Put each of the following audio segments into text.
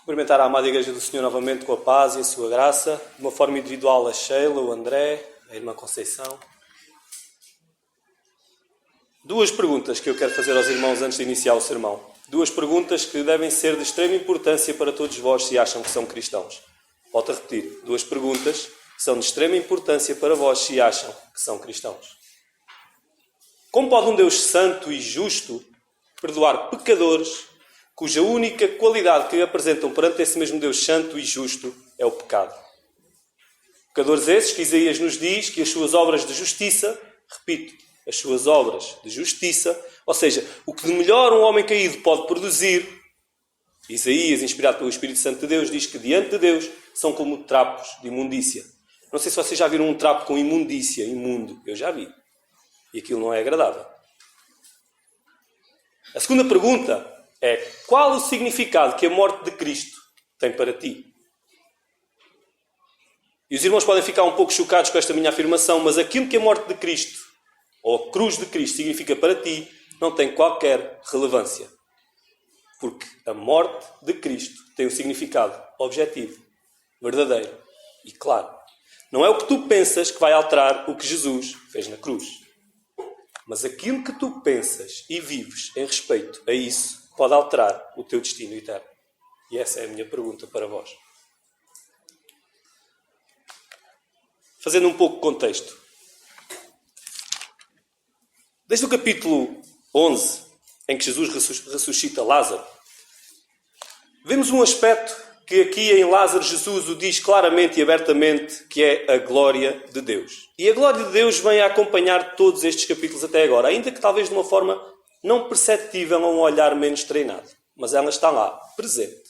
Cumprimentar a amada Igreja do Senhor novamente com a paz e a sua graça, de uma forma individual a Sheila, o André, a irmã Conceição. Duas perguntas que eu quero fazer aos irmãos antes de iniciar o sermão. Duas perguntas que devem ser de extrema importância para todos vós se acham que são cristãos. Volto a repetir. Duas perguntas que são de extrema importância para vós se acham que são cristãos. Como pode um Deus santo e justo perdoar pecadores cuja única qualidade que apresentam perante esse mesmo Deus santo e justo é o pecado? Pecadores esses que Isaías nos diz que as suas obras de justiça, repito, as suas obras de justiça, ou seja, o que de melhor um homem caído pode produzir, Isaías, inspirado pelo Espírito Santo de Deus, diz que diante de Deus são como trapos de imundícia. Não sei se vocês já viram um trapo com imundícia, imundo. Eu já vi. E aquilo não é agradável. A segunda pergunta é: qual o significado que a morte de Cristo tem para ti? E os irmãos podem ficar um pouco chocados com esta minha afirmação, mas aquilo que a morte de Cristo, ou a cruz de Cristo, significa para ti, não tem qualquer relevância. Porque a morte de Cristo tem um significado objetivo, verdadeiro e claro. Não é o que tu pensas que vai alterar o que Jesus fez na cruz. Mas aquilo que tu pensas e vives em respeito a isso pode alterar o teu destino eterno. E essa é a minha pergunta para vós. Fazendo um pouco de contexto. Desde o capítulo 11, em que Jesus ressuscita Lázaro, vemos um aspecto que aqui em Lázaro Jesus o diz claramente e abertamente, que é a glória de Deus. E a glória de Deus vem a acompanhar todos estes capítulos até agora, ainda que talvez de uma forma não perceptível a um olhar menos treinado. Mas ela está lá, presente.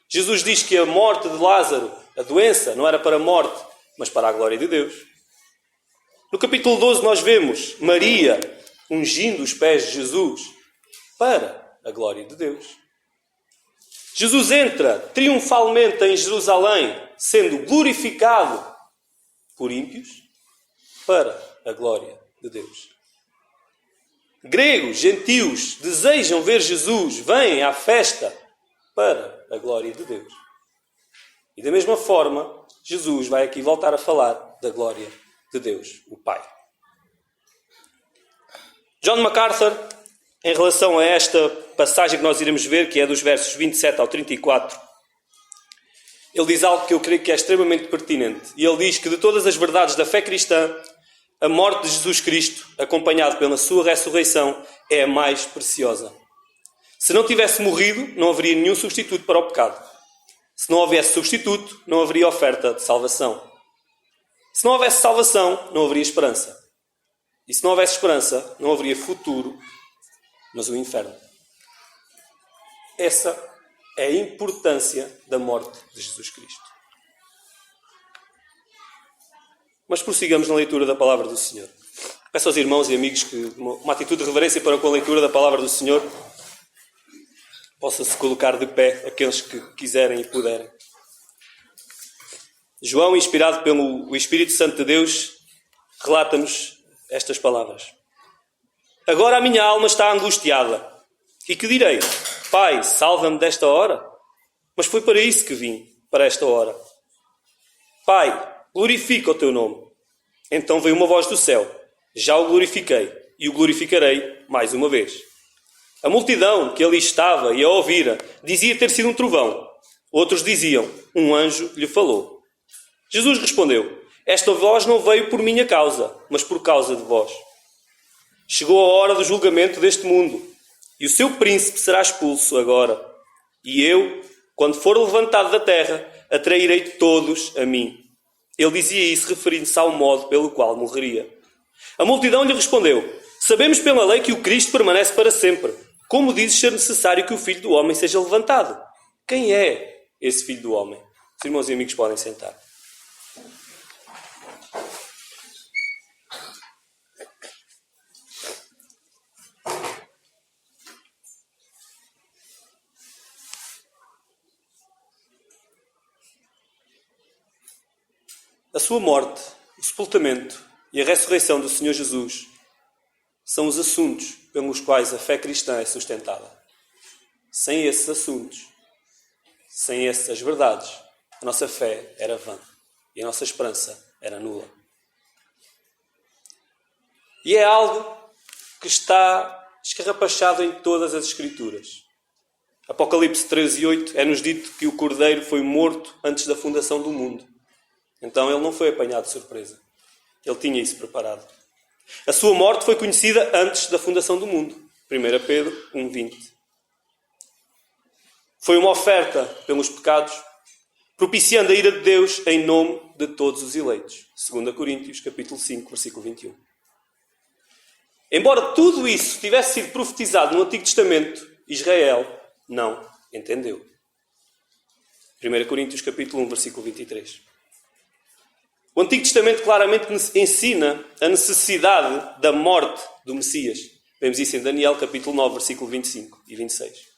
Jesus diz que a morte de Lázaro, a doença, não era para a morte, mas para a glória de Deus. No capítulo 12 nós vemos Maria ungindo os pés de Jesus para a glória de Deus. Jesus entra triunfalmente em Jerusalém, sendo glorificado por ímpios para a glória de Deus. Gregos, gentios, desejam ver Jesus, vêm à festa para a glória de Deus. E da mesma forma, Jesus vai aqui voltar a falar da glória de Deus, o Pai. John MacArthur, em relação a esta passagem que nós iremos ver, que é dos versos 27 ao 34, ele diz algo que eu creio que é extremamente pertinente. E ele diz que de todas as verdades da fé cristã, a morte de Jesus Cristo, acompanhada pela sua ressurreição, é a mais preciosa. Se não tivesse morrido, não haveria nenhum substituto para o pecado. Se não houvesse substituto, não haveria oferta de salvação. Se não houvesse salvação, não haveria esperança. E se não houvesse esperança, não haveria futuro, mas o inferno. Essa é a importância da morte de Jesus Cristo. Mas prossigamos na leitura da palavra do Senhor. Peço aos irmãos e amigos que uma atitude de reverência para com a leitura da palavra do Senhor possa-se colocar de pé aqueles que quiserem e puderem. João, inspirado pelo Espírito Santo de Deus, relata-nos estas palavras. Agora a minha alma está angustiada. E que direi? Pai, salva-me desta hora? Mas foi para isso que vim, para esta hora. Pai, glorifica o teu nome. Então veio uma voz do céu. Já o glorifiquei e o glorificarei mais uma vez. A multidão que ali estava e a ouvira dizia ter sido um trovão. Outros diziam, um anjo lhe falou. Jesus respondeu, esta voz não veio por minha causa, mas por causa de vós. Chegou a hora do julgamento deste mundo, e o seu príncipe será expulso agora. E eu, quando for levantado da terra, atrairei todos a mim. Ele dizia isso referindo-se ao modo pelo qual morreria. A multidão lhe respondeu, sabemos pela lei que o Cristo permanece para sempre. Como dizes ser necessário que o Filho do Homem seja levantado? Quem é esse Filho do Homem? Os irmãos e amigos podem sentar. A sua morte, o sepultamento e a ressurreição do Senhor Jesus são os assuntos pelos quais a fé cristã é sustentada. Sem esses assuntos, sem essas verdades, a nossa fé era vã e a nossa esperança era nula. E é algo que está escarrapachado em todas as Escrituras. Apocalipse 13:8 é-nos dito que o Cordeiro foi morto antes da fundação do mundo. Então ele não foi apanhado de surpresa. Ele tinha isso preparado. A sua morte foi conhecida antes da fundação do mundo. 1 Pedro 1:20. Foi uma oferta pelos pecados, propiciando a ira de Deus em nome de todos os eleitos. 2 Coríntios, capítulo 5, versículo 21. Embora tudo isso tivesse sido profetizado no Antigo Testamento, Israel não entendeu. 1 Coríntios, capítulo 1, versículo 23. O Antigo Testamento claramente ensina a necessidade da morte do Messias. Vemos isso em Daniel, capítulo 9, versículo 25 e 26.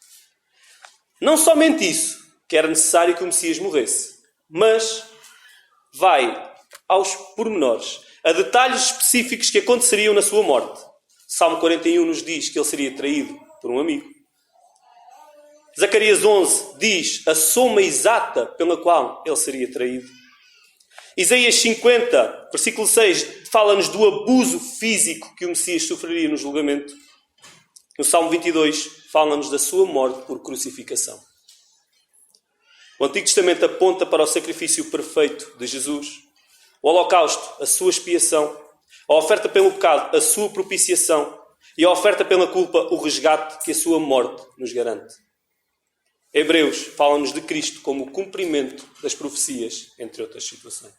Não somente isso, que era necessário que o Messias morresse, mas vai aos pormenores, a detalhes específicos que aconteceriam na sua morte. Salmo 41 nos diz que ele seria traído por um amigo. Zacarias 11 diz a soma exata pela qual ele seria traído. Isaías 50, versículo 6, fala-nos do abuso físico que o Messias sofreria no julgamento. No Salmo 22, fala-nos da sua morte por crucificação. O Antigo Testamento aponta para o sacrifício perfeito de Jesus, o holocausto, a sua expiação, a oferta pelo pecado, a sua propiciação e a oferta pela culpa, o resgate que a sua morte nos garante. Hebreus fala-nos de Cristo como o cumprimento das profecias, entre outras situações.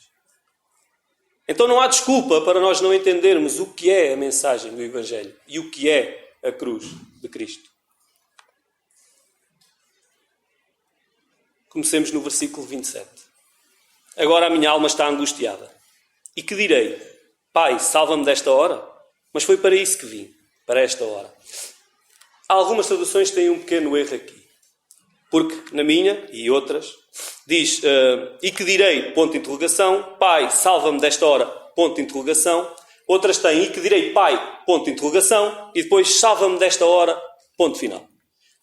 Então não há desculpa para nós não entendermos o que é a mensagem do Evangelho e o que é a cruz de Cristo. Comecemos no versículo 27. Agora a minha alma está angustiada. E que direi? Pai, salva-me desta hora? Mas foi para isso que vim, para esta hora. Algumas traduções têm um pequeno erro aqui. Porque na minha e outras diz e que direi, ponto de interrogação, Pai, salva-me desta hora, ponto de interrogação. Outras têm e que direi, Pai, ponto de interrogação, e depois salva-me desta hora, ponto final.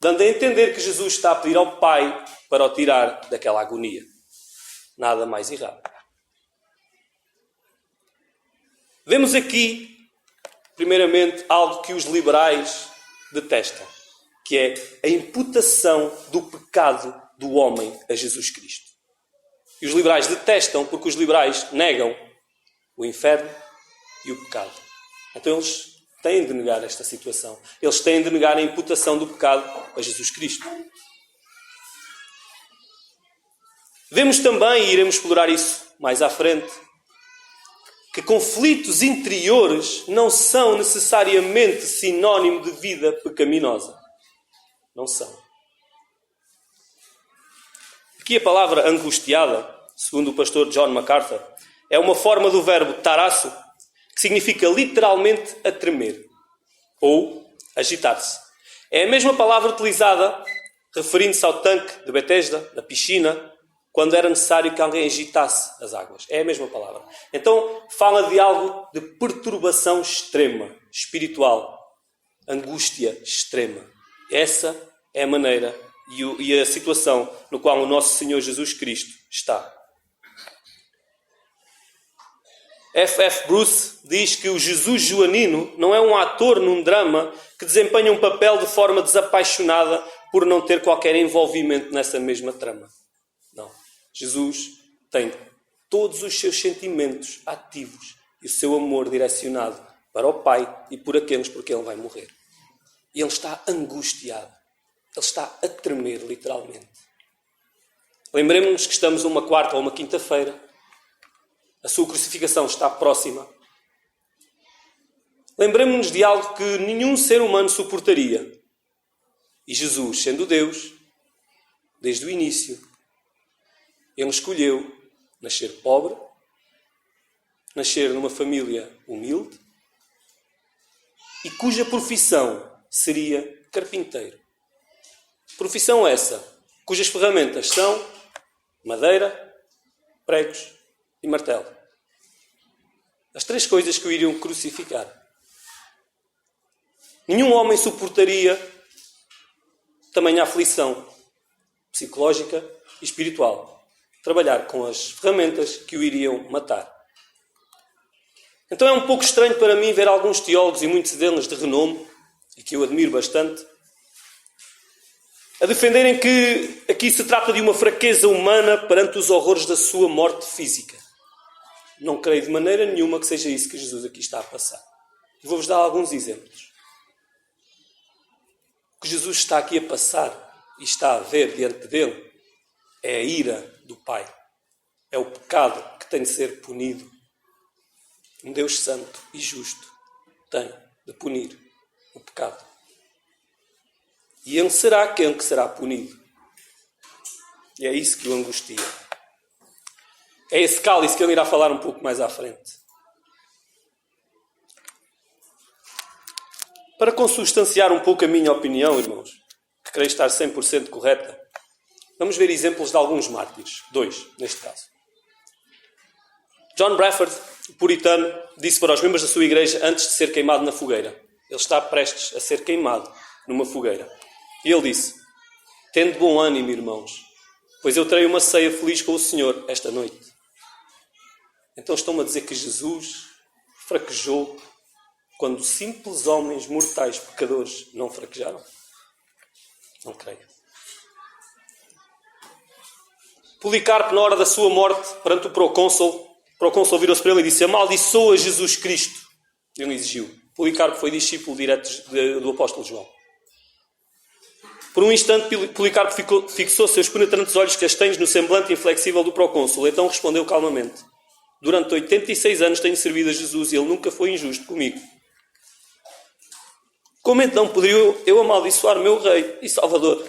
Dando a entender que Jesus está a pedir ao Pai para o tirar daquela agonia. Nada mais errado. Vemos aqui, primeiramente, algo que os liberais detestam, que é a imputação do pecado do homem a Jesus Cristo. E os liberais detestam porque os liberais negam o inferno e o pecado. Então eles têm de negar esta situação. Eles têm de negar a imputação do pecado a Jesus Cristo. Vemos também, e iremos explorar isso mais à frente, que conflitos interiores não são necessariamente sinónimo de vida pecaminosa. Não são. Aqui a palavra angustiada, segundo o pastor John MacArthur, é uma forma do verbo tarasso, que significa literalmente a tremer ou agitar-se. É a mesma palavra utilizada referindo-se ao tanque de Betesda, da piscina, quando era necessário que alguém agitasse as águas. É a mesma palavra. Então fala de algo de perturbação extrema, espiritual, angústia extrema. Essa é a maneira e a situação no qual o nosso Senhor Jesus Cristo está. F.F. Bruce diz que o Jesus joanino não é um ator num drama que desempenha um papel de forma desapaixonada por não ter qualquer envolvimento nessa mesma trama. Não. Jesus tem todos os seus sentimentos ativos e o seu amor direcionado para o Pai e por aqueles por quem ele vai morrer. E ele está angustiado. Ele está a tremer, literalmente. Lembremos-nos que estamos uma quarta ou uma quinta-feira. A sua crucificação está próxima. Lembremos-nos de algo que nenhum ser humano suportaria. E Jesus, sendo Deus, desde o início, ele escolheu nascer pobre, nascer numa família humilde e cuja profissão seria carpinteiro. Profissão essa, cujas ferramentas são madeira, pregos e martelo. As três coisas que o iriam crucificar. Nenhum homem suportaria tamanha aflição psicológica, espiritual. Trabalhar com as ferramentas que o iriam matar. Então é um pouco estranho para mim ver alguns teólogos, e muitos deles de renome, e que eu admiro bastante, a defenderem que aqui se trata de uma fraqueza humana perante os horrores da sua morte física. Não creio de maneira nenhuma que seja isso que Jesus aqui está a passar. Vou-vos dar alguns exemplos. O que Jesus está aqui a passar e está a ver diante dele é a ira do Pai. É o pecado que tem de ser punido. Um Deus santo e justo tem de punir o pecado. E ele será aquele que será punido. E é isso que o angustia. É esse cálice que ele irá falar um pouco mais à frente. Para consubstanciar um pouco a minha opinião, irmãos, que creio estar 100% correta, vamos ver exemplos de alguns mártires. 2, neste caso. John Bradford, o puritano, disse para os membros da sua igreja antes de ser queimado na fogueira. Ele está prestes a ser queimado numa fogueira. E ele disse: tende bom ânimo, irmãos, pois eu terei uma ceia feliz com o Senhor esta noite. Então estão-me a dizer que Jesus fraquejou quando simples homens mortais pecadores não fraquejaram? Não creio. Policarpo, na hora da sua morte, perante o procônsul virou-se para ele e disse: amaldiçoa Jesus Cristo. Ele exigiu. Policarpo foi discípulo direto do apóstolo João. Por um instante, Policarpo fixou seus penetrantes olhos castanhos no semblante inflexível do procônsul. Então respondeu calmamente: durante 86 anos tenho servido a Jesus e ele nunca foi injusto comigo. Como então poderia eu amaldiçoar meu rei e salvador?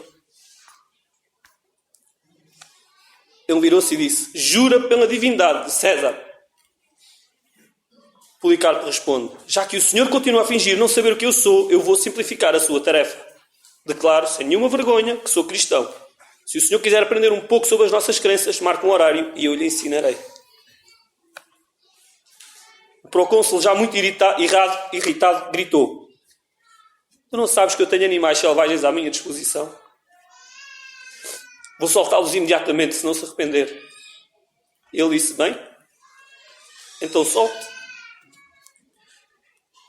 Ele virou-se e disse: jura pela divindade de César. Policarpo responde: já que o Senhor continua a fingir não saber o que eu sou, eu vou simplificar a sua tarefa. Declaro, sem nenhuma vergonha, que sou cristão. Se o Senhor quiser aprender um pouco sobre as nossas crenças, marque um horário e eu lhe ensinarei. O procônsul, já muito irritado, gritou: tu não sabes que eu tenho animais selvagens à minha disposição? Vou soltá-los imediatamente, se não se arrepender. Ele disse: bem, então solte.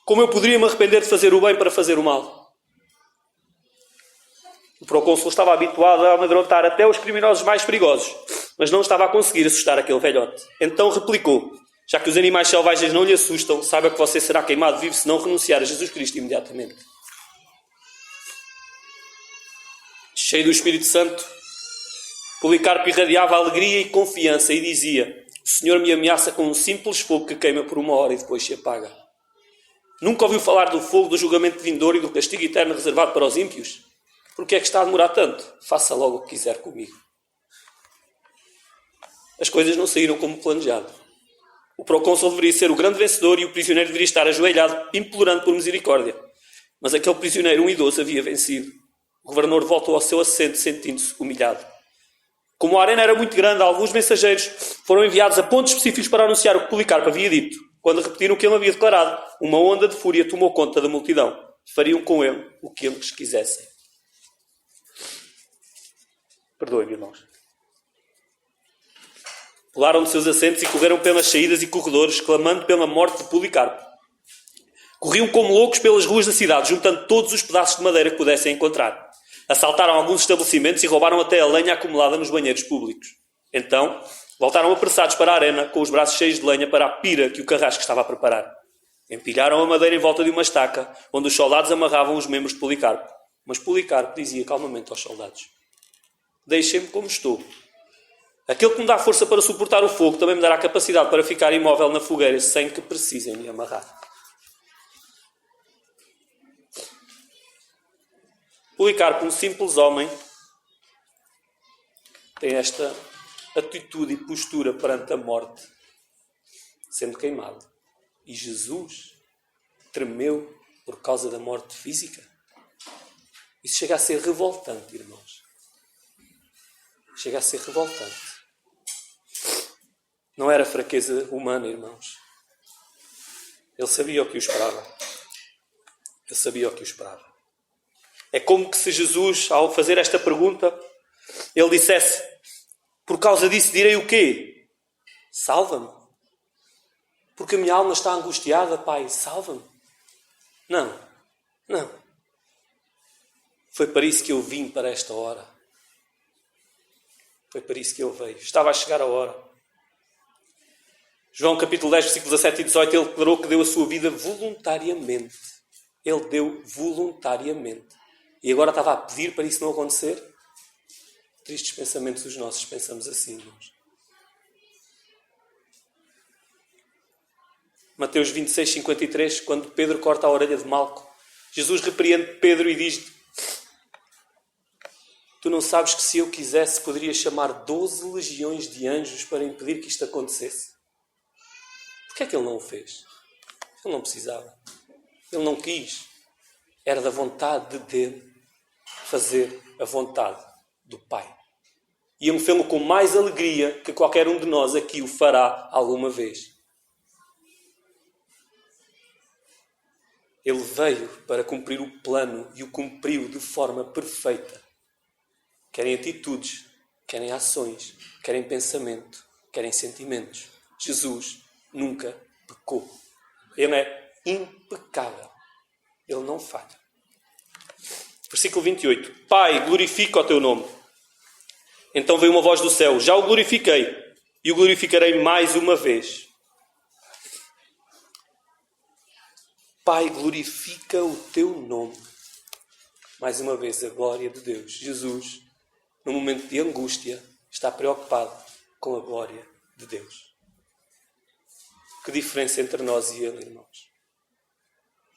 Como eu poderia me arrepender de fazer o bem para fazer o mal? O procônsul estava habituado a amedrontar até os criminosos mais perigosos, mas não estava a conseguir assustar aquele velhote. Então replicou: já que os animais selvagens não lhe assustam, saiba que você será queimado vivo se não renunciar a Jesus Cristo imediatamente. Cheio do Espírito Santo, Policarpo irradiava alegria e confiança e dizia: o Senhor me ameaça com um simples fogo que queima por 1 hora e depois se apaga. Nunca ouviu falar do fogo do julgamento vindouro e do castigo eterno reservado para os ímpios? Por que é que está a demorar tanto? Faça logo o que quiser comigo. As coisas não saíram como planejado. O procônsul deveria ser o grande vencedor e o prisioneiro deveria estar ajoelhado, implorando por misericórdia. Mas aquele prisioneiro, um idoso, havia vencido. O governador voltou ao seu assento, sentindo-se humilhado. Como a arena era muito grande, alguns mensageiros foram enviados a pontos específicos para anunciar o que Policarpo havia dito. Quando repetiram o que ele havia declarado, uma onda de fúria tomou conta da multidão. Fariam com ele o que eles quisessem. Perdoem-me, irmãos. Pularam de seus assentos e correram pelas saídas e corredores, clamando pela morte de Policarpo. Corriam como loucos pelas ruas da cidade, juntando todos os pedaços de madeira que pudessem encontrar. Assaltaram alguns estabelecimentos e roubaram até a lenha acumulada nos banheiros públicos. Então, voltaram apressados para a arena, com os braços cheios de lenha para a pira que o carrasco estava a preparar. Empilharam a madeira em volta de uma estaca, onde os soldados amarravam os membros de Policarpo. Mas Policarpo dizia calmamente aos soldados: deixem-me como estou. Aquele que me dá força para suportar o fogo também me dará capacidade para ficar imóvel na fogueira sem que precisem me amarrar. Policarpo, um simples homem, tem esta atitude e postura perante a morte, sendo queimado. E Jesus tremeu por causa da morte física. Isso chega a ser revoltante, irmãos. Chega a ser revoltante. Não era fraqueza humana, irmãos. Ele sabia o que o esperava. Ele sabia o que o esperava. É como que se Jesus, ao fazer esta pergunta, ele dissesse: Por causa disso direi o quê? Salva-me. Porque a minha alma está angustiada, Pai, salva-me. Não, não. Foi para isso que eu vim para esta hora. Foi para isso que eu veio. Estava a chegar a hora. João capítulo 10, versículos 17 e 18, ele declarou que deu a sua vida voluntariamente. Ele deu voluntariamente. E agora estava a pedir para isso não acontecer? Tristes pensamentos os nossos, pensamos assim, irmãos. Mateus 26, 53, quando Pedro corta a orelha de Malco, Jesus repreende Pedro e diz-lhe: tu não sabes que se eu quisesse poderia chamar 12 legiões de anjos para impedir que isto acontecesse? Porquê é que ele não o fez? Ele não precisava. Ele não quis. Era da vontade de Deus fazer a vontade do Pai. E ele fê-lo com mais alegria que qualquer um de nós aqui o fará alguma vez. Ele veio para cumprir o plano e o cumpriu de forma perfeita. Querem atitudes, querem ações, querem pensamento, querem sentimentos. Jesus nunca pecou. Ele é impecável. Ele não falha. Versículo 28. Pai, glorifica o teu nome. Então veio uma voz do céu. Já o glorifiquei e o glorificarei mais uma vez. Pai, glorifica o teu nome. Mais uma vez, a glória de Deus. Jesus, no momento de angústia, está preocupado com a glória de Deus. Que diferença entre nós e Ele, irmãos.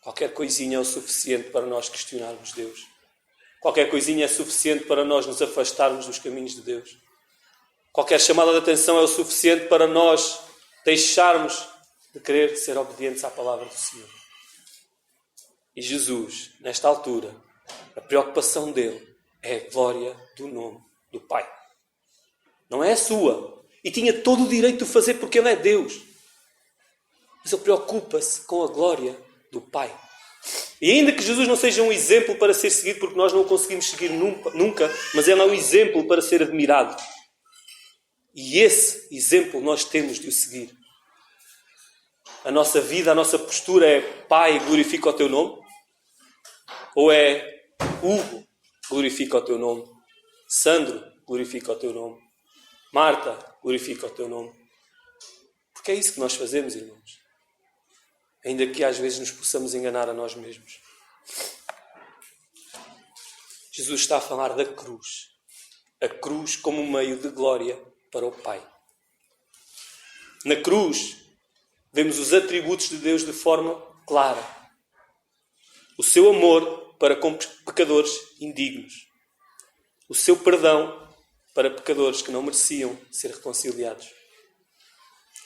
Qualquer coisinha é o suficiente para nós questionarmos Deus. Qualquer coisinha é suficiente para nós nos afastarmos dos caminhos de Deus. Qualquer chamada de atenção é o suficiente para nós deixarmos de querer ser obedientes à palavra do Senhor. E Jesus, nesta altura, a preocupação dele é a glória do nome do Pai. Não é a sua. E tinha todo o direito de o fazer porque Ele é Deus. Mas Ele preocupa-se com a glória do Pai. E ainda que Jesus não seja um exemplo para ser seguido, porque nós não o conseguimos seguir nunca, mas Ele é um exemplo para ser admirado. E esse exemplo nós temos de o seguir. A nossa vida, a nossa postura é: Pai, glorifica o teu nome? Ou é: Hugo, glorifica o teu nome? Sandro, glorifica o teu nome? Marta, glorifica o teu nome? Porque é isso que nós fazemos, irmãos. Ainda que às vezes nos possamos enganar a nós mesmos. Jesus está a falar da cruz. A cruz como um meio de glória para o Pai. Na cruz, vemos os atributos de Deus de forma clara. O seu amor para com pecadores indignos. O seu perdão para pecadores que não mereciam ser reconciliados.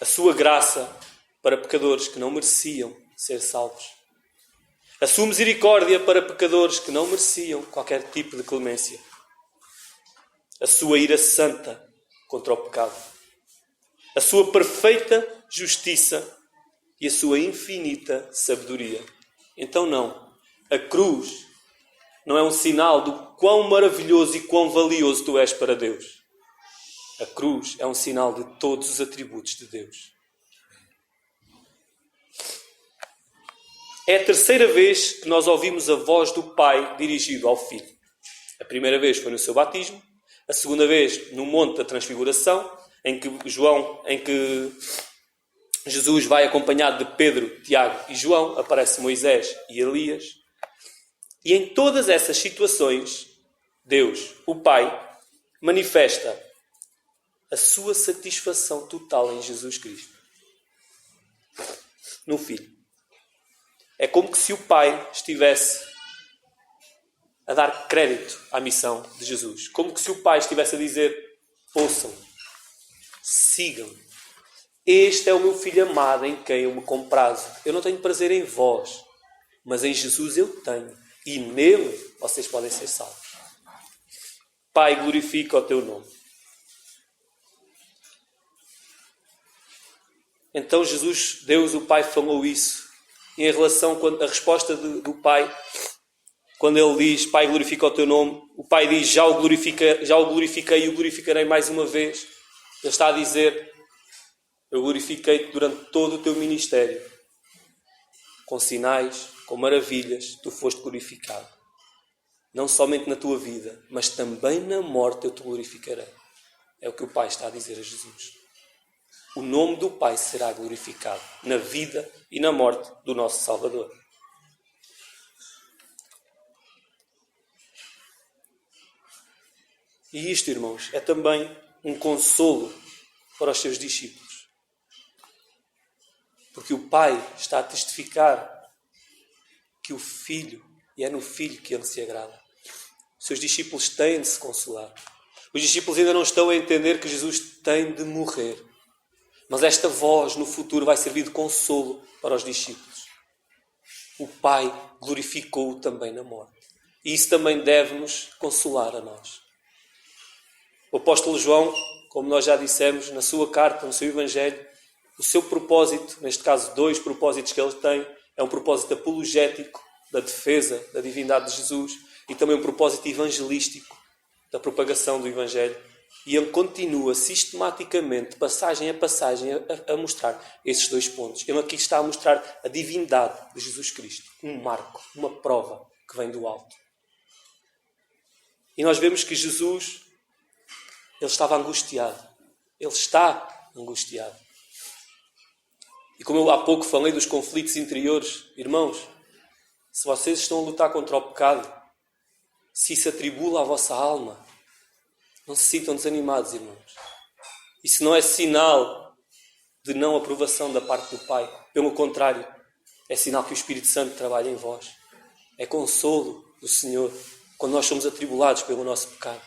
A sua graça para pecadores que não mereciam ser salvos. A sua misericórdia para pecadores que não mereciam qualquer tipo de clemência. A sua ira santa contra o pecado. A sua perfeita justiça e a sua infinita sabedoria. Então não, a cruz não é um sinal do quão maravilhoso e quão valioso tu és para Deus. A cruz é um sinal de todos os atributos de Deus. É a terceira vez que nós ouvimos a voz do Pai dirigido ao Filho. A primeira vez foi no seu batismo, a segunda vez no Monte da Transfiguração, em que Jesus vai acompanhado de Pedro, Tiago e João, aparece Moisés e Elias. E em todas essas situações, Deus, o Pai, manifesta a sua satisfação total em Jesus Cristo. No Filho. É como que se o Pai estivesse a dar crédito à missão de Jesus. Como que se o Pai estivesse a dizer: ouçam, sigam. Este é o meu Filho amado em quem eu me comprazo. Eu não tenho prazer em vós, mas em Jesus eu tenho. E nele vocês podem ser salvos. Pai, glorifica o teu nome. Então Jesus, Deus o Pai, falou isso em relação com a resposta do Pai quando ele diz, Pai, glorifica o teu nome, o Pai diz, já o glorifiquei e o glorificarei mais uma vez. Ele está a dizer, eu glorifiquei-te durante todo o teu ministério. Com sinais, com maravilhas, tu foste glorificado. Não somente na tua vida, mas também na morte eu te glorificarei. É o que o Pai está a dizer a Jesus. O nome do Pai será glorificado na vida e na morte do nosso Salvador. E isto, irmãos, é também um consolo para os seus discípulos. Porque o Pai está a testificar que o Filho, e é no Filho que Ele se agrada. Os seus discípulos têm de se consolar. Os discípulos ainda não estão a entender que Jesus tem de morrer. Mas esta voz no futuro vai servir de consolo para os discípulos. O Pai glorificou-o também na morte. E isso também deve-nos consolar a nós. O apóstolo João, como nós já dissemos, na sua carta, no seu Evangelho, o seu propósito, neste caso 2 propósitos que ele tem, é um propósito apologético da defesa da divindade de Jesus e também um propósito evangelístico da propagação do Evangelho. E ele continua sistematicamente, passagem a passagem, a mostrar esses 2 pontos. Ele aqui está a mostrar a divindade de Jesus Cristo. Um marco, uma prova que vem do alto. E nós vemos que Jesus, ele estava angustiado. Ele está angustiado. E como eu há pouco falei dos conflitos interiores, irmãos, se vocês estão a lutar contra o pecado, se isso atribula à vossa alma, não se sintam desanimados, irmãos. Isso não é sinal de não aprovação da parte do Pai. Pelo contrário, é sinal que o Espírito Santo trabalha em vós. É consolo do Senhor quando nós somos atribulados pelo nosso pecado.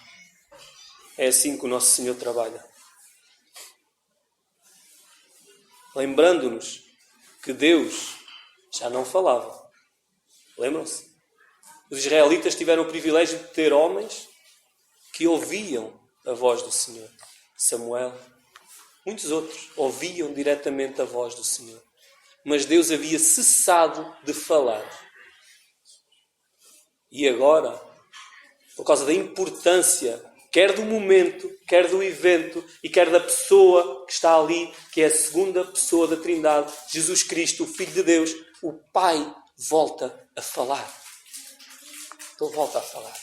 É assim que o nosso Senhor trabalha. Lembrando-nos que Deus já não falava. Lembram-se? Os israelitas tiveram o privilégio de ter homens que ouviam a voz do Senhor. Samuel, muitos outros ouviam diretamente a voz do Senhor. Mas Deus havia cessado de falar. E agora, por causa da importância, quer do momento, quer do evento e quer da pessoa que está ali, que é a segunda pessoa da Trindade, Jesus Cristo, o Filho de Deus, o Pai volta a falar. Ele volta a falar.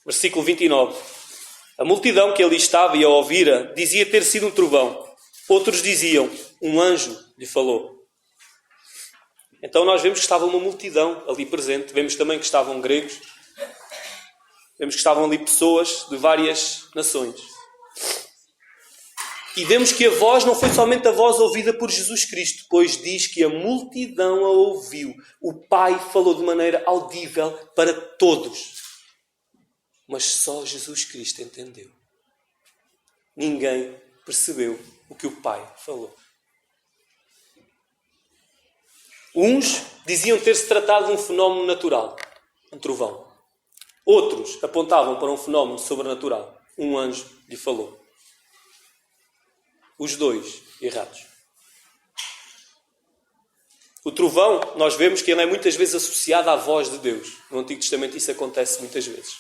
Versículo 29. A multidão que ali estava e a ouvira dizia ter sido um trovão. Outros diziam, um anjo lhe falou. Então nós vemos que estava uma multidão ali presente. Vemos também que estavam gregos. Vemos que estavam ali pessoas de várias nações. E vemos que a voz não foi somente a voz ouvida por Jesus Cristo, pois diz que a multidão a ouviu. O Pai falou de maneira audível para todos. Mas só Jesus Cristo entendeu. Ninguém percebeu o que o Pai falou. Uns diziam ter-se tratado de um fenómeno natural, um trovão. Outros apontavam para um fenómeno sobrenatural. Um anjo lhe falou. Os dois errados. O trovão, nós vemos que ele é muitas vezes associado à voz de Deus. No Antigo Testamento isso acontece muitas vezes.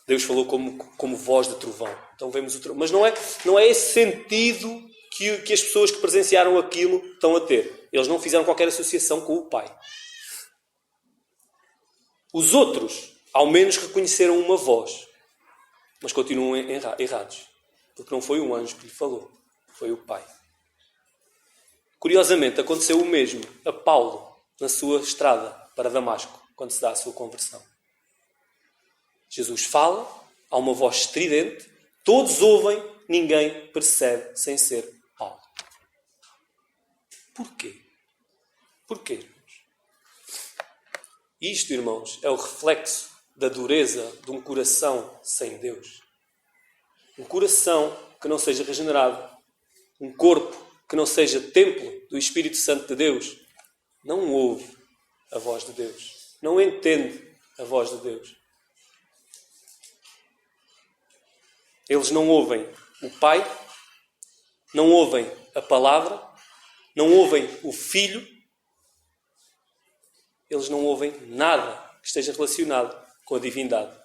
Deus falou como voz de trovão. Então vemos o trovão. Mas não é esse sentido que as pessoas que presenciaram aquilo estão a ter. Eles não fizeram qualquer associação com o Pai. Os outros, ao menos, reconheceram uma voz. Mas continuam errados. Porque não foi um anjo que lhe falou. Foi o Pai. Curiosamente, aconteceu o mesmo a Paulo na sua estrada para Damasco, quando se dá a sua conversão. Jesus fala, há uma voz estridente, todos ouvem, ninguém percebe sem ser Paulo. Porquê? Porquê, irmãos? Isto, irmãos, é o reflexo da dureza de um coração sem Deus. Um coração que não seja regenerado, um corpo que não seja templo do Espírito Santo de Deus, não ouve a voz de Deus, não entende a voz de Deus. Eles não ouvem o Pai, não ouvem a Palavra, não ouvem o Filho. eles não ouvem nada que esteja relacionado com a divindade.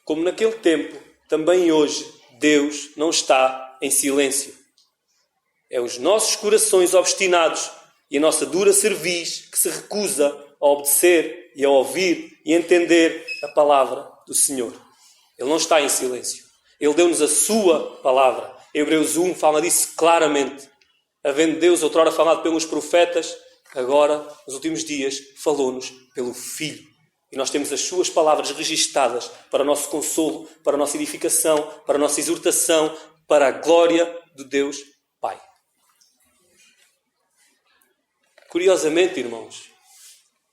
Como naquele tempo, também hoje, Deus não está em silêncio. É os nossos corações obstinados e a nossa dura cerviz que se recusa a obedecer e a ouvir e entender a palavra do Senhor. Ele não está em silêncio. Ele deu-nos a sua palavra. Hebreus 1 fala disso claramente. Havendo Deus outrora falado pelos profetas, agora, nos últimos dias, falou-nos pelo Filho. E nós temos as suas palavras registadas para o nosso consolo, para a nossa edificação, para a nossa exortação, para a glória de Deus Pai. Curiosamente, irmãos,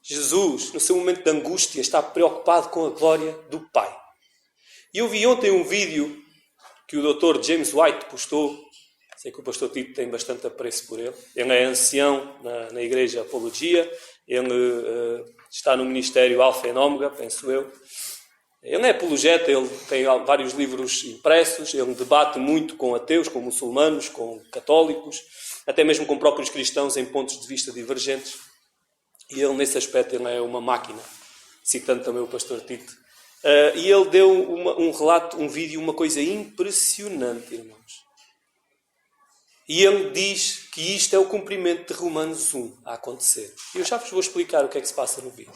Jesus, no seu momento de angústia, está preocupado com a glória do Pai. E eu vi ontem um vídeo que o Dr. James White postou. Sei que o pastor Tito tem bastante apreço por ele. Ele é ancião na Igreja Apologia. Ele está no Ministério Alfa e Ômega, penso eu. Ele é apologeta, ele tem vários livros impressos. Ele debate muito com ateus, com muçulmanos, com católicos, até mesmo com próprios cristãos em pontos de vista divergentes. E ele, nesse aspecto, ele é uma máquina, citando também o pastor Tito. E ele deu um relato, um vídeo, uma coisa impressionante, irmãos. E ele diz que isto é o cumprimento de Romanos 1 a acontecer. E eu já vos vou explicar o que é que se passa no vídeo.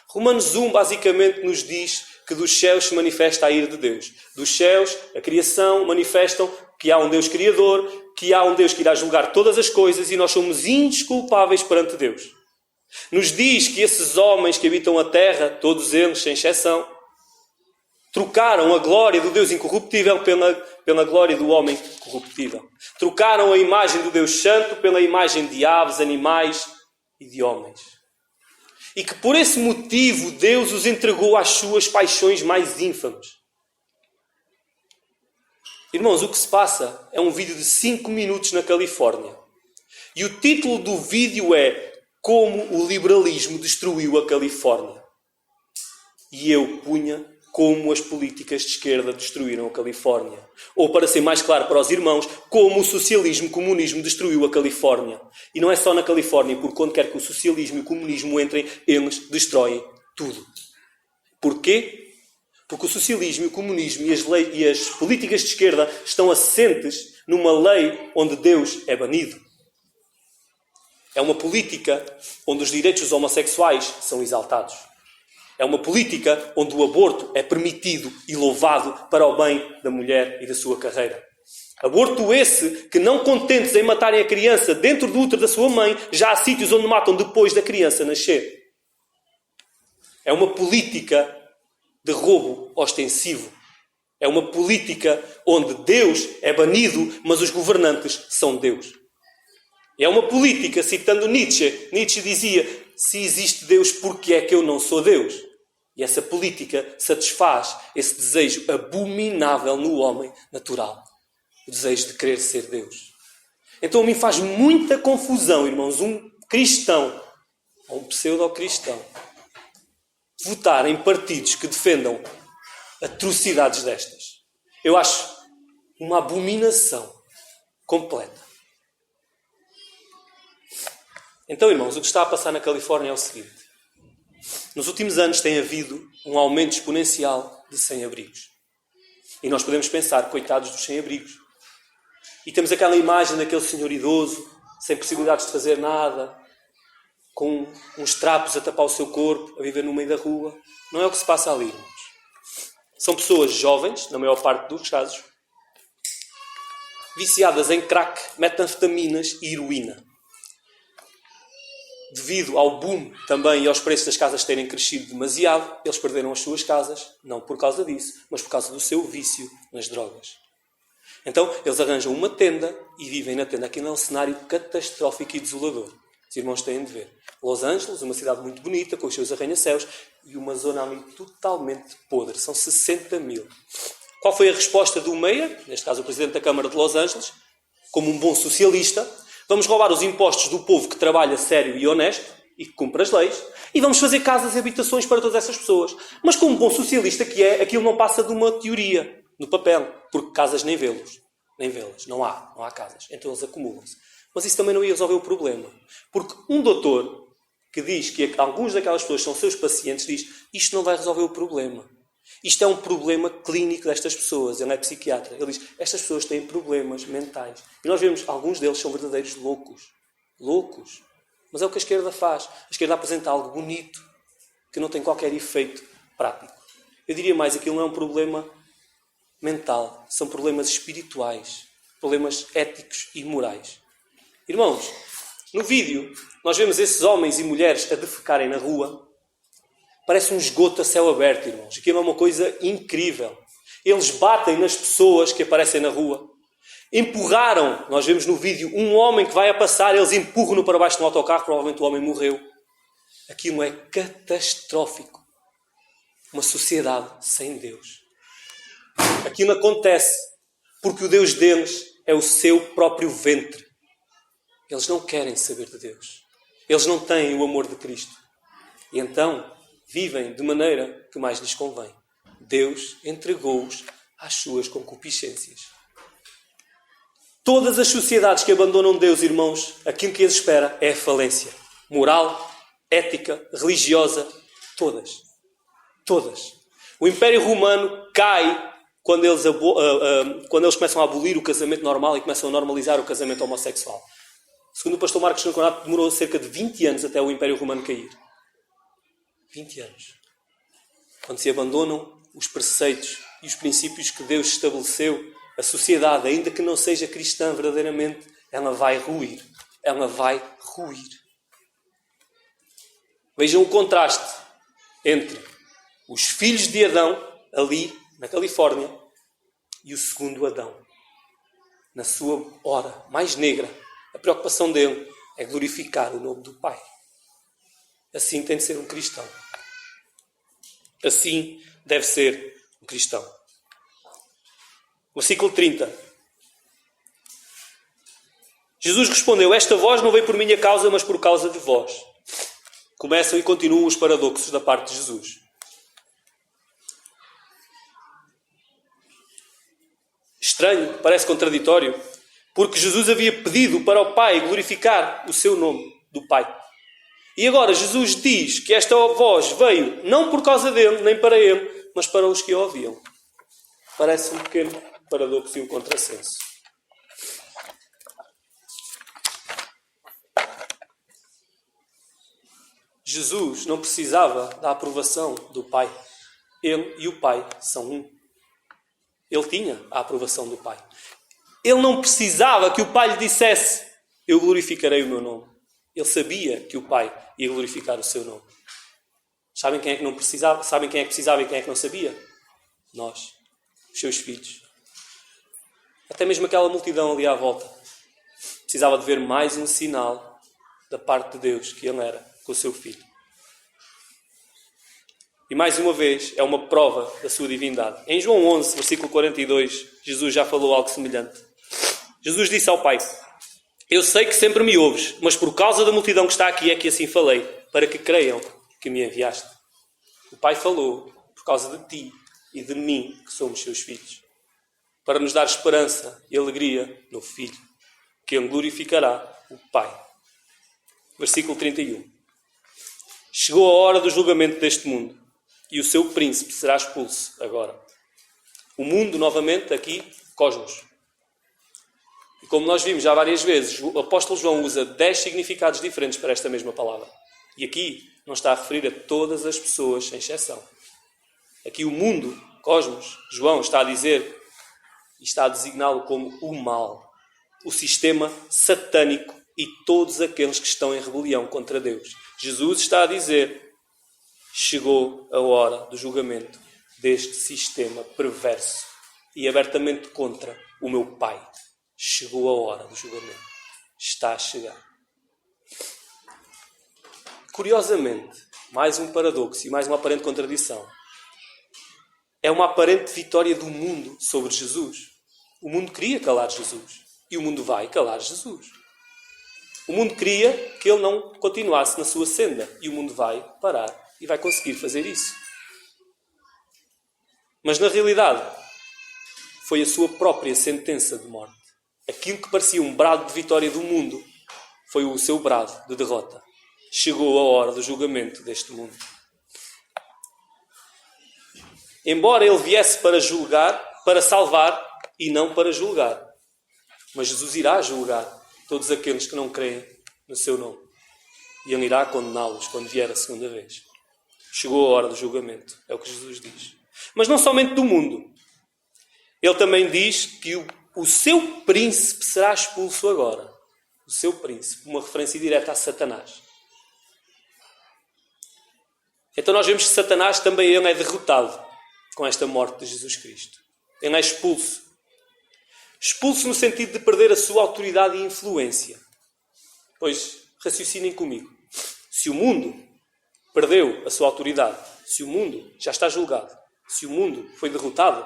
Romanos 1 basicamente nos diz que dos céus se manifesta a ira de Deus. Dos céus, a criação, manifestam que há um Deus Criador, que há um Deus que irá julgar todas as coisas e nós somos indesculpáveis perante Deus. Nos diz que esses homens que habitam a terra, todos eles, sem exceção, trocaram a glória do Deus incorruptível pela glória do homem corruptível. Trocaram a imagem do Deus Santo pela imagem de aves, animais e de homens. E que por esse motivo Deus os entregou às suas paixões mais ínfames. Irmãos, o que se passa é um vídeo de 5 minutos na Califórnia. E o título do vídeo é Como o Liberalismo Destruiu a Califórnia. E eu punha como as políticas de esquerda destruíram a Califórnia. Ou, para ser mais claro para os irmãos, como o socialismo e o comunismo destruiu a Califórnia. E não é só na Califórnia, porque quando quer que o socialismo e o comunismo entrem, eles destroem tudo. Porquê? Porque o socialismo e o comunismo e as políticas de esquerda estão assentes numa lei onde Deus é banido. É uma política onde os direitos dos homossexuais são exaltados. É uma política onde o aborto é permitido e louvado para o bem da mulher e da sua carreira. Aborto esse que, não contentes em matarem a criança dentro do útero da sua mãe, já há sítios onde matam depois da criança nascer. É uma política de roubo ostensivo. É uma política onde Deus é banido, mas os governantes são Deus. É uma política, citando Nietzsche. Nietzsche dizia: se existe Deus, por que é que eu não sou Deus? E essa política satisfaz esse desejo abominável no homem natural. O desejo de querer ser Deus. Então a mim faz muita confusão, irmãos, um cristão, ou um pseudo-cristão, votar em partidos que defendam atrocidades destas. Eu acho uma abominação completa. Então, irmãos, o que está a passar na Califórnia é o seguinte. Nos últimos anos tem havido um aumento exponencial de sem-abrigos. E nós podemos pensar, coitados dos sem-abrigos. E temos aquela imagem daquele senhor idoso, sem possibilidades de fazer nada, com uns trapos a tapar o seu corpo, a viver no meio da rua. Não é o que se passa ali, irmãos. São pessoas jovens, na maior parte dos casos, viciadas em crack, metanfetaminas e heroína. Devido ao boom também e aos preços das casas terem crescido demasiado, eles perderam as suas casas, não por causa disso, mas por causa do seu vício nas drogas. Então, eles arranjam uma tenda e vivem na tenda. Aqui é um cenário catastrófico e desolador. Os irmãos têm de ver. Los Angeles, uma cidade muito bonita, com os seus arranha-céus, e uma zona ali totalmente podre. São 60 mil. Qual foi a resposta do Mayor, neste caso o Presidente da Câmara de Los Angeles, como um bom socialista? Vamos roubar os impostos do povo que trabalha sério e honesto e que cumpre as leis e vamos fazer casas e habitações para todas essas pessoas. Mas como bom socialista que é, aquilo não passa de uma teoria no papel, porque casas nem vê-las, não há casas. Então eles acumulam-se. Mas isso também não ia resolver o problema. Porque um doutor que diz que alguns daquelas pessoas são seus pacientes, diz, isto não vai resolver o problema. Isto é um problema clínico destas pessoas. Ele é psiquiatra. Ele diz, estas pessoas têm problemas mentais. E nós vemos, alguns deles são verdadeiros loucos. Loucos. Mas é o que a esquerda faz. A esquerda apresenta algo bonito, que não tem qualquer efeito prático. Eu diria mais, aquilo não é um problema mental. São problemas espirituais. Problemas éticos e morais. Irmãos, no vídeo, nós vemos esses homens e mulheres a defecarem na rua. Parece um esgoto a céu aberto, irmãos. Aquilo é uma coisa incrível. Eles batem nas pessoas que aparecem na rua. Empurraram, nós vemos no vídeo, um homem que vai a passar, eles empurram-no para baixo de um autocarro, provavelmente o homem morreu. Aquilo é catastrófico. Uma sociedade sem Deus. Aquilo acontece porque o Deus deles é o seu próprio ventre. Eles não querem saber de Deus. Eles não têm o amor de Cristo. E então vivem de maneira que mais lhes convém. Deus entregou-os às suas concupiscências. Todas as sociedades que abandonam Deus, irmãos, aquilo que as espera é a falência. Moral, ética, religiosa, todas. Todas. O Império Romano cai quando eles começam a abolir o casamento normal e começam a normalizar o casamento homossexual. Segundo o pastor Marcos Franconato, demorou cerca de 20 anos até o Império Romano cair. 20 anos. Quando se abandonam os preceitos e os princípios que Deus estabeleceu, a sociedade, ainda que não seja cristã verdadeiramente, ela vai ruir. Ela vai ruir. Vejam o contraste entre os filhos de Adão, ali na Califórnia, e o segundo Adão. Na sua hora mais negra, a preocupação dele é glorificar o nome do Pai. Assim tem de ser um cristão. Assim deve ser um cristão. Versículo 30. Jesus respondeu, esta voz não veio por minha causa, mas por causa de vós. Começam e continuam os paradoxos da parte de Jesus. Estranho, parece contraditório, porque Jesus havia pedido para o Pai glorificar o seu nome do Pai. E agora Jesus diz que esta voz veio não por causa dele, nem para ele, mas para os que o ouviam. Parece um pequeno paradoxo e um contrassenso. Jesus não precisava da aprovação do Pai. Ele e o Pai são um. Ele tinha a aprovação do Pai. Ele não precisava que o Pai lhe dissesse, eu glorificarei o meu nome. Ele sabia que o Pai ia glorificar o seu nome. Sabem quem é que não precisava? Sabem quem é que precisava e quem é que não sabia? Nós, os seus filhos. Até mesmo aquela multidão ali à volta precisava de ver mais um sinal da parte de Deus que ele era com o seu filho. E mais uma vez é uma prova da sua divindade. Em João 11, versículo 42, Jesus já falou algo semelhante. Jesus disse ao Pai, eu sei que sempre me ouves, mas por causa da multidão que está aqui é que assim falei, para que creiam que me enviaste. O Pai falou por causa de ti e de mim, que somos seus filhos, para nos dar esperança e alegria no Filho, que ele glorificará o Pai. Versículo 31. Chegou a hora do julgamento deste mundo, e o seu príncipe será expulso agora. O mundo, novamente, aqui, cosmos. E como nós vimos já várias vezes, o apóstolo João usa 10 significados diferentes para esta mesma palavra. E aqui não está a referir a todas as pessoas, sem exceção. Aqui o mundo, cosmos, João está a dizer, e está a designá-lo como o mal, o sistema satânico e todos aqueles que estão em rebelião contra Deus. Jesus está a dizer, chegou a hora do julgamento deste sistema perverso e abertamente contra o meu Pai. Chegou a hora do julgamento. Está a chegar. Curiosamente, mais um paradoxo e mais uma aparente contradição. É uma aparente vitória do mundo sobre Jesus. O mundo queria calar Jesus. E o mundo vai calar Jesus. O mundo queria que ele não continuasse na sua senda. E o mundo vai parar e vai conseguir fazer isso. Mas na realidade, foi a sua própria sentença de morte. Aquilo que parecia um brado de vitória do mundo foi o seu brado de derrota. chegou a hora do julgamento deste mundo. Embora ele viesse para julgar, para salvar e não para julgar. Mas Jesus irá julgar todos aqueles que não creem no seu nome. E ele irá condená-los quando vier a segunda vez. Chegou a hora do julgamento. É o que Jesus diz. Mas não somente do mundo. Ele também diz que o seu príncipe será expulso agora. O seu príncipe. Uma referência direta a Satanás. Então nós vemos que Satanás também ele é derrotado com esta morte de Jesus Cristo. Ele é expulso. Expulso no sentido de perder a sua autoridade e influência. Pois, raciocinem comigo. Se o mundo perdeu a sua autoridade, se o mundo já está julgado, se o mundo foi derrotado,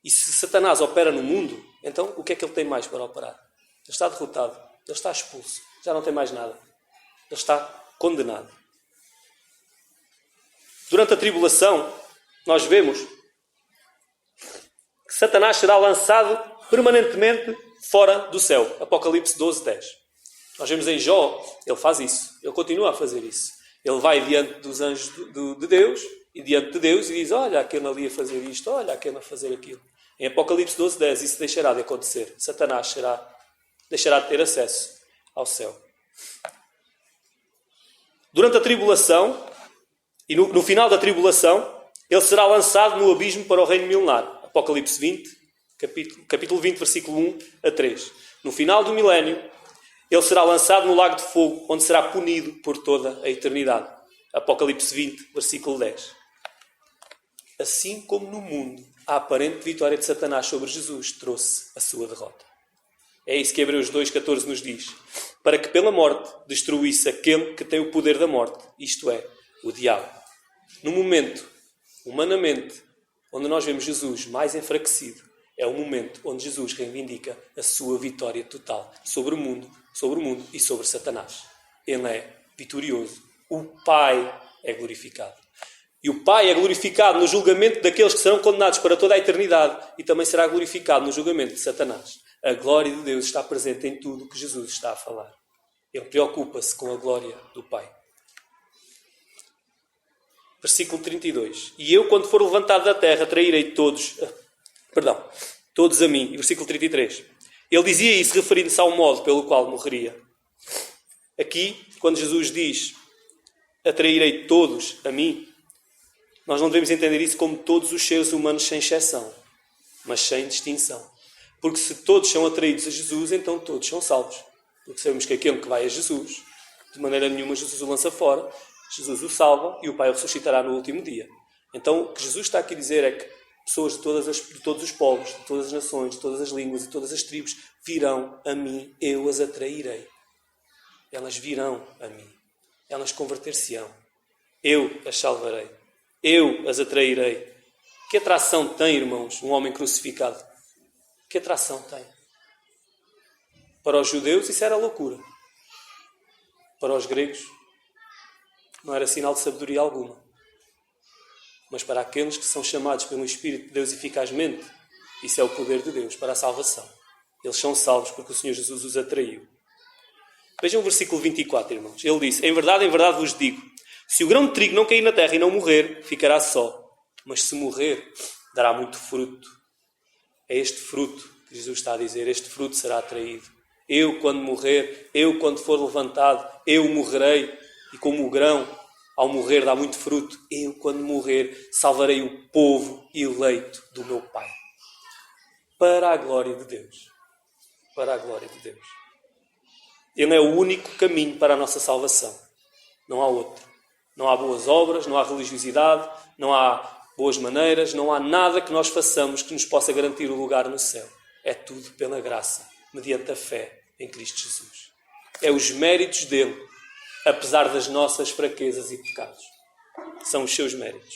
e se Satanás opera no mundo, então o que é que ele tem mais para operar? Ele está derrotado, ele está expulso, já não tem mais nada. Ele está condenado. Durante a tribulação, nós vemos que Satanás será lançado permanentemente fora do céu. Apocalipse 12:10. Nós vemos em Jó, ele faz isso. Ele continua a fazer isso. Ele vai diante dos anjos de Deus e diante de Deus e diz, olha, aquele ali a fazer isto, olha, aquele a fazer aquilo. Em Apocalipse 12:10 isso deixará de acontecer. Satanás deixará de ter acesso ao céu. Durante a tribulação, e no final da tribulação, ele será lançado no abismo para o reino milenar. Apocalipse 20, capítulo 20, versículo 1 a 3. No final do milénio, ele será lançado no lago de fogo, onde será punido por toda a eternidade. Apocalipse 20, versículo 10. Assim como no mundo, a aparente vitória de Satanás sobre Jesus trouxe a sua derrota. É isso que Hebreus 2,14 nos diz. Para que pela morte destruísse aquele que tem o poder da morte, isto é, o diabo. No momento, humanamente, onde nós vemos Jesus mais enfraquecido, é o momento onde Jesus reivindica a sua vitória total sobre o mundo e sobre Satanás. Ele é vitorioso. O Pai é glorificado. E o Pai é glorificado no julgamento daqueles que serão condenados para toda a eternidade e também será glorificado no julgamento de Satanás. A glória de Deus está presente em tudo o que Jesus está a falar. Ele preocupa-se com a glória do Pai. Versículo 32. E eu, quando for levantado da terra, trairei todos a mim. E versículo 33. Ele dizia isso referindo-se ao modo pelo qual morreria. Aqui, quando Jesus diz, atrairei todos a mim, nós não devemos entender isso como todos os seres humanos sem exceção, mas sem distinção. Porque se todos são atraídos a Jesus, então todos são salvos. Porque sabemos que aquele que vai a Jesus, de maneira nenhuma Jesus o lança fora, Jesus o salva e o Pai o ressuscitará no último dia. Então, o que Jesus está aqui a dizer é que pessoas de todos os povos, de todas as nações, de todas as línguas e todas as tribos virão a mim, eu as atrairei. Elas virão a mim. Elas converter-se-ão. Eu as salvarei. Eu as atrairei. Que atração tem, irmãos, um homem crucificado? Que atração tem? Para os judeus isso era loucura. Para os gregos não era sinal de sabedoria alguma. Mas para aqueles que são chamados pelo Espírito de Deus eficazmente, isso é o poder de Deus para a salvação. Eles são salvos porque o Senhor Jesus os atraiu. Vejam o versículo 24, irmãos. Ele disse, em verdade vos digo, se o grão de trigo não cair na terra e não morrer, ficará só. Mas se morrer, dará muito fruto. É este fruto que Jesus está a dizer, este fruto será atraído. Eu, quando morrer, eu, quando for levantado, eu morrerei. E como o grão, ao morrer, dá muito fruto, eu, quando morrer, salvarei o povo eleito do meu Pai. Para a glória de Deus. Para a glória de Deus. Ele é o único caminho para a nossa salvação. Não há outro. Não há boas obras, não há religiosidade, não há boas maneiras, não há nada que nós façamos que nos possa garantir o lugar no céu. É tudo pela graça, mediante a fé em Cristo Jesus. É os méritos dele, apesar das nossas fraquezas e pecados. São os seus méritos.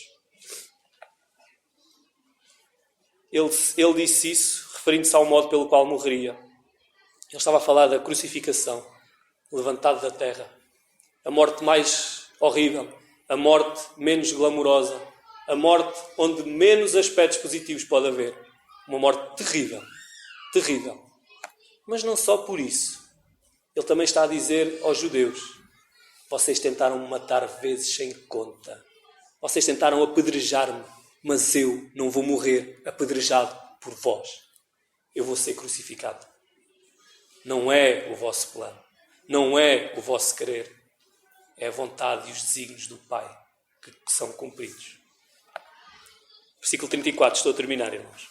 Ele disse isso, referindo-se ao modo pelo qual morreria. Ele estava a falar da crucificação, levantado da terra. A morte mais horrível, a morte menos glamourosa, a morte onde menos aspectos positivos pode haver. Uma morte terrível, terrível. Mas não só por isso. Ele também está a dizer aos judeus, Vocês tentaram me matar vezes sem conta. Vocês tentaram apedrejar-me, mas eu não vou morrer apedrejado por vós. Eu vou ser crucificado. Não é o vosso plano. Não é o vosso querer. É a vontade e os desígnios do Pai que são cumpridos. Versículo 34, estou a terminar, irmãos.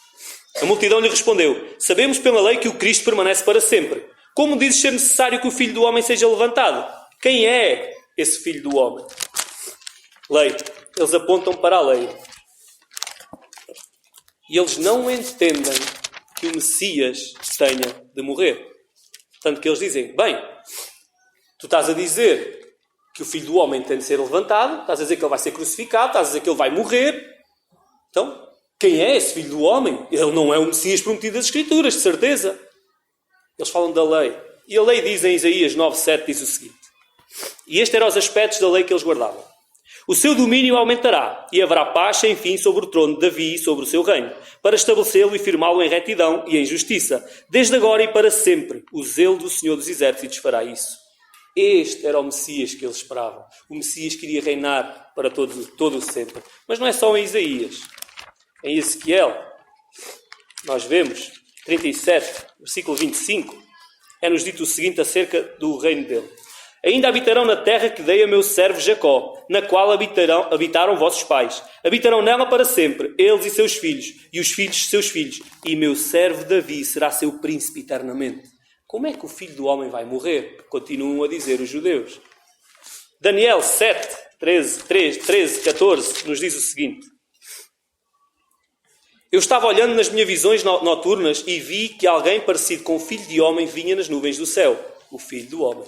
A multidão lhe respondeu: sabemos pela lei que o Cristo permanece para sempre. Como dizes ser necessário que o Filho do Homem seja levantado? Quem é esse Filho do Homem? Lei. Eles apontam para a lei. E eles não entendem que o Messias tenha de morrer. Tanto que eles dizem: bem, tu estás a dizer que o Filho do Homem tem de ser levantado, estás a dizer que ele vai ser crucificado, estás a dizer que ele vai morrer. Então, quem é esse Filho do Homem? Ele não é o Messias prometido das Escrituras, de certeza. Eles falam da lei. E a lei diz em Isaías 9:7, diz o seguinte: e estes eram os aspectos da lei que eles guardavam. O seu domínio aumentará, e haverá paz sem fim sobre o trono de Davi e sobre o seu reino, para estabelecê-lo e firmá-lo em retidão e em justiça, desde agora e para sempre. O zelo do Senhor dos Exércitos fará isso. Este era o Messias que eles esperavam. O Messias queria reinar para todo o sempre. Mas não é só em Isaías. Em Ezequiel, nós vemos, 37, versículo 25, é-nos dito o seguinte acerca do reino dele. Ainda habitarão na terra que dei a meu servo Jacó, na qual habitaram vossos pais. Habitarão nela para sempre, eles e seus filhos, e os filhos de seus filhos. E meu servo Davi será seu príncipe eternamente. Como é que o Filho do Homem vai morrer? Continuam a dizer os judeus. Daniel 7, 13, 14, nos diz o seguinte. Eu estava olhando nas minhas visões noturnas e vi que alguém parecido com o Filho de Homem vinha nas nuvens do céu. O Filho do Homem.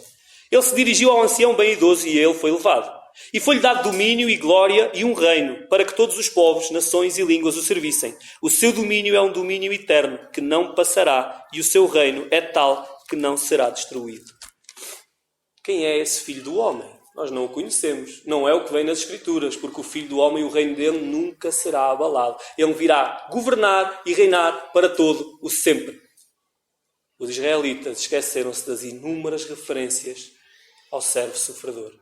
Ele se dirigiu ao ancião bem idoso e ele foi levado. E foi-lhe dado domínio e glória e um reino, para que todos os povos, nações e línguas o servissem. O seu domínio é um domínio eterno, que não passará, e o seu reino é tal que não será destruído. Quem é esse Filho do Homem? Nós não o conhecemos. Não é o que vem nas Escrituras, porque o Filho do Homem, o reino dele, nunca será abalado. Ele virá governar e reinar para todo o sempre. Os israelitas esqueceram-se das inúmeras referências ao servo sofredor,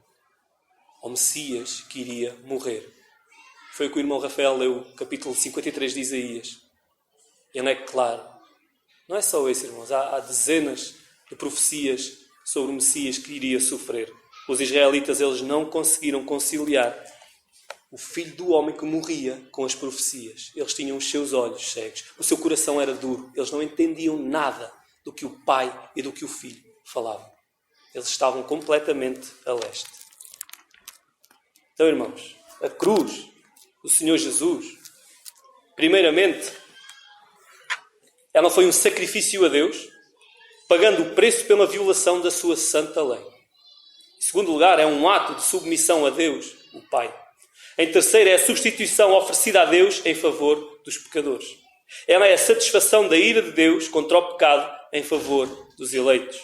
ao Messias que iria morrer. Foi o que o irmão Rafael leu, o capítulo 53 de Isaías. Ele é claro. Não é só esse, irmãos. Há dezenas de profecias sobre o Messias que iria sofrer. Os israelitas, eles não conseguiram conciliar o Filho do Homem que morria com as profecias. Eles tinham os seus olhos cegos. O seu coração era duro. Eles não entendiam nada do que o Pai e do que o Filho falavam. Eles estavam completamente a leste. Então, irmãos, a cruz do Senhor Jesus, primeiramente, ela foi um sacrifício a Deus, pagando o preço pela violação da sua santa lei. Em segundo lugar, é um ato de submissão a Deus, o Pai. Em terceiro, é a substituição oferecida a Deus em favor dos pecadores. Ela é a satisfação da ira de Deus contra o pecado em favor dos eleitos.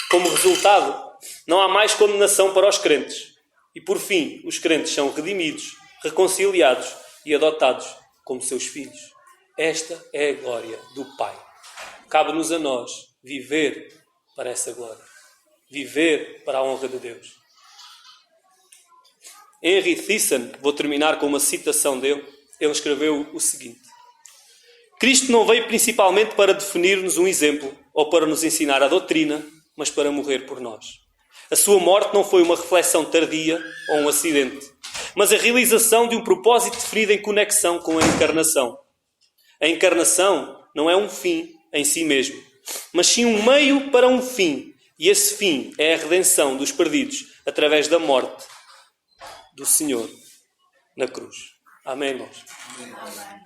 Como resultado, não há mais condenação para os crentes. E por fim, os crentes são redimidos, reconciliados e adotados como seus filhos. Esta é a glória do Pai. Cabe-nos a nós viver para essa glória. Viver para a honra de Deus. Henry Thyssen, vou terminar com uma citação dele. Ele escreveu o seguinte: Cristo não veio principalmente para definir-nos um exemplo ou para nos ensinar a doutrina, mas para morrer por nós. A sua morte não foi uma reflexão tardia ou um acidente, mas a realização de um propósito definido em conexão com a encarnação. A encarnação não é um fim em si mesmo, mas sim um meio para um fim. E esse fim é a redenção dos perdidos através da morte do Senhor na cruz. Amém, irmãos? Amém.